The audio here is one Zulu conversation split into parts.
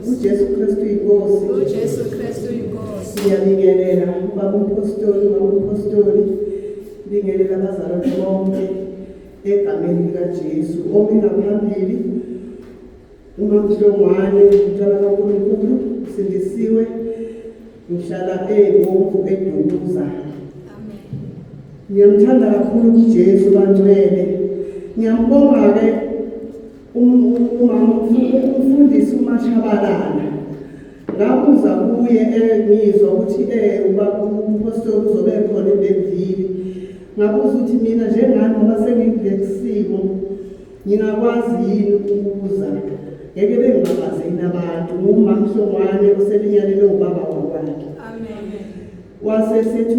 UJesu Kristu inkosi. UJesu Kristu inkosi. Siyabingelela ubaba umpostoli, bingelela abazalwane bonke egameni likaJesu. Omi ngaphambili Hlongwane, umntwana kaNkulunkulu, sindisiwe, ngihlala eBomvu eduza. Ngiyamthanda kakhulu uJesu bangcwele. Ngiyambonga ke umfundisi uMashabalala. Ngabuza kuye ngizwa ukuthi ubaba umpostoli uzobe khona eBergville. Ngabuza ukuthi mina njengani ngoba sengikulesimo ngingakwazi yini ukubuza. Ngeke bengabaze inabantu ngumama Hlongwane oselinyalele ubaba wakwakhe. Amen. Wasesethi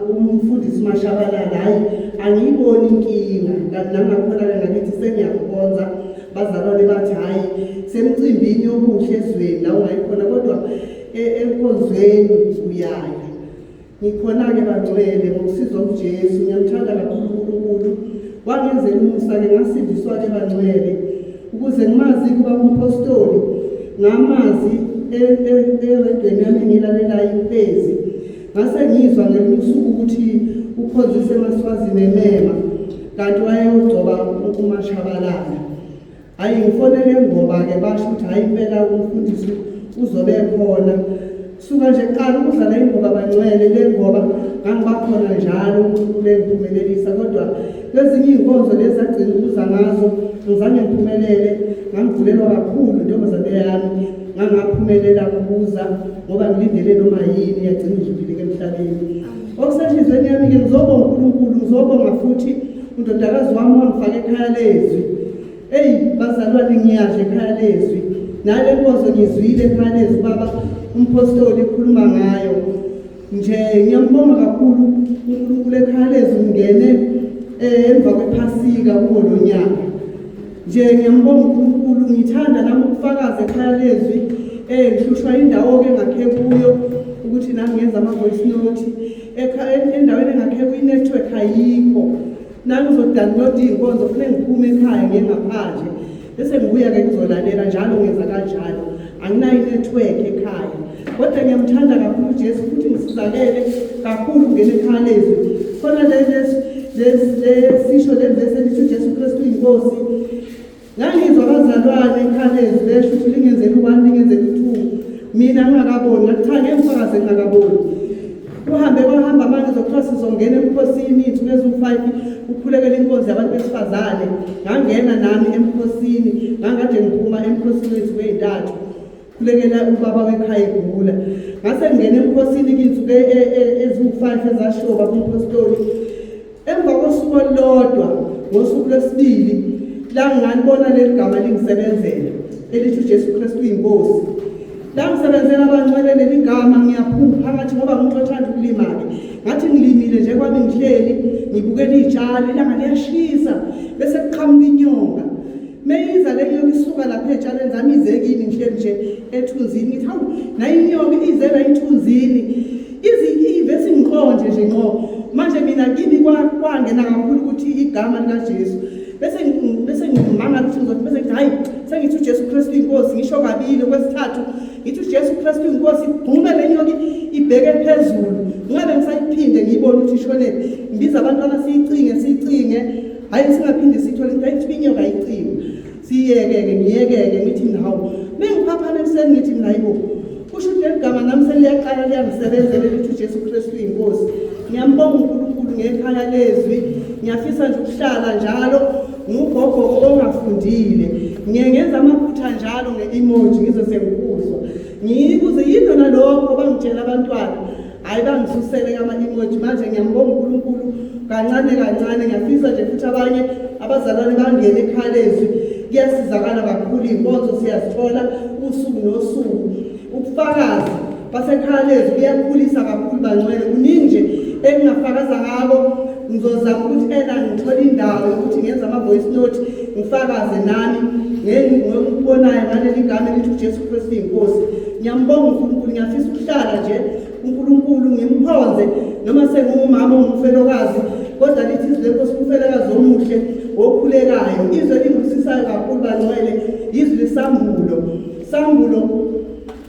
umfundisi Mashabalala, hayi angiyiboni inkinga kanti nangakhona ngakithi sengiyakhonza bazalwane bathi hayi semcimbini yobuhle ezweni la ungayikhona kodwa enkonzweni uyaya. Ngikhona-ke bangcwele ngokusizwa uJesu. Ngiyamthanda kakhulu uNkulunkulu, wangenzela umusa-ke ngasindiswa-ke bangcwele ukuze ngimazi kuba umpostoli ngamazi eredweni yami engilalelayo iPhezi. Ngase ngizwa ngelinye usuku ukuthi ukhonzise eMaswazini eMema kanti wayeyogcoba uMashabalala. Hayi ngifonele ngoba-ke basho ukuthi hayi impela umfundisi uzobe khona. Suka nje kuqala ukudlala ingoba bangcwele le ngoba ngangibakhona njalo uNkulunkulu engiphumelelisa, kodwa kwezinye iy'nkonzo lezi agcina ukuza ngazo ngizange ngiphumelele. Ngangivulelwa kakhulu intombazane yami, ngangaphumelela ukubuza ngoba ngilindele noma yini yagcina ngidlulile emhlabeni. Okusenhlizweni yami-ke ngizobonga uNkulunkulu, ngizobonga futhi undodakazi wami wangifaka ekhaya lezwi. Bazalwane ngiyadla ekhaya lezwi, nale nkonzo ngizwile ekhaya lezwi baba umpostoli ekhuluma ngayo. Nje ngiyambonga kakhulu uNkulunkulu ekhaya lezwi ngene emva kwephasika kuwo lo nyaka. Nje ngiyambonga uNkulunkulu, ngithanda nami ukufakaza ekhaya lezwi ngihlushwa indawo-ke engakhe kuyo ukuthi nami ngenza ama-voice note endaweni engakhe kwi-network ayikho. Nami ngizodownload iy'nkonzo kufanele ngiphume ekhaya ngiye ngaphandle bese ngibuya-ke ngizolalela njalo ngenza kanjalo. Anginayo inetwork ekhaya kodwa ngiyamthanda kakhulu uJesu futhi ngisizakele kakhulu ngene ekhaya lezwi. Khona lesisho levesi elithi uJesu Kristu inkosi. Ngangizwa abazalwane ekhaya lezwi besho ukuthi lingenzela u-1 lingenzela u-2 mina ngingakaboni. Ngakuthanga emfakaze ngingakaboni. Kuhambe kwahamba manje zokuthiwa sizongena emkhosini iy'nsuku eziwu-5 ukhulekele inkonzo yabantu besifazane. Ngangena nami emkhosini, ngangade ngiphuma emkhosini wethu wey'ntathu khulekela ubaba wekhaya egula. Ngase ngingena emkhosini iy'nsuku eziwu-5 ezashoba kumpostoli. Emva kosuku olulodwa ngosuku lwesibili la ngalibona leli gama lingisebenzela elithi uJesu Kristu inkosi. La ngisebenzela abangcwele leli gama ngiyaphupha phakathi ngoba ngixothanda ukulima-ke. Ngathi ngilimile nje kwami ngihleli ngibukela iy'tshalo, ilanga liyashisa bese kuqhamuka inyonga. Meyiza le nyoka isuka lapha ey'tshalweni zami ize kimi ngihleli nje ethunzini. Ngithi hawu nayo inyoka ize la ethunzini ivesi ngiqonje nje ngqo. Manje mina kimi kwangena kakhulu ukuthi igama likaJesu bese ngimangala ukuthi ngizothi bese ngithi hayi sengithi uJesu Kristu inkosi. Ngisho kabili okwesithathu ngithi uJesu Kristu inkosi, gqume le nyoka ibheke phezulu. Ngabe ngisayiphinde ngiyibone ukuthi ishonele. Ngibiza abantwana siyicinge hayi singaphinde sithole into ayithi inyoka ayicinge. Siyeke-ke ngiyeke-ke ngithi hawu bengiphaphana ekuseni ngithi mina hayibo kusho ukuthi leli gama nami seliyaqala liyangisebenzela elithi uJesu Kristu inkosi. Ngiyambonga uNkulunkulu ngekhaya lezwi. Ngiyafisa nje ukuhlala njalo ngugogo ongafundile. Ngiyengenza amaphutha njalo nge-emoji ngize sengikuzwa. Ngiyibuze yini lona lokho bangitshela abantwana. Hayi bangisusele ama-emoji. Manje ngiyambonga uNkulunkulu kancane kancane. Ngiyafisa nje futhi abanye abazalwane bangene ekhaya lezwi. Kuyasizakala kakhulu iy'nkonzo siyazithola usuku nosuku. Ubufakazi basekhaya lezwi kuyakhulisa kakhulu bangcwele. Kuningi nje engingafakaza ngabo. Ngizozama ukuthi ngithole indawo yokuthi ngenza ama-voice note ngifakaze nami ngikubonayo ngaleli gama elithi uJesu Kristu inkosi. Ngiyambonga uNkulunkulu, ngiyafisa ukuhlala nje uNkulunkulu ngimkhonze noma sengumama ongumfelokazi, kodwa lithi izwi lenkosi umfelokazi omuhle okhulekayo. Izwe lingusisayo kakhulu bangcwele, izwi lesambulo. Sambulo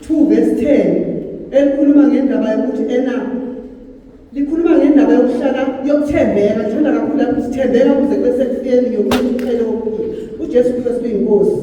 2 verse 10 elikhuluma ngendaba yokuthi likhuluma ngendaba yokuthembeka. Ngithanda kakhulu ukuthi sithembeka kuze kwesekufeni ngeyokuthi uphele wokuphila. UJesu Kristu inkosi.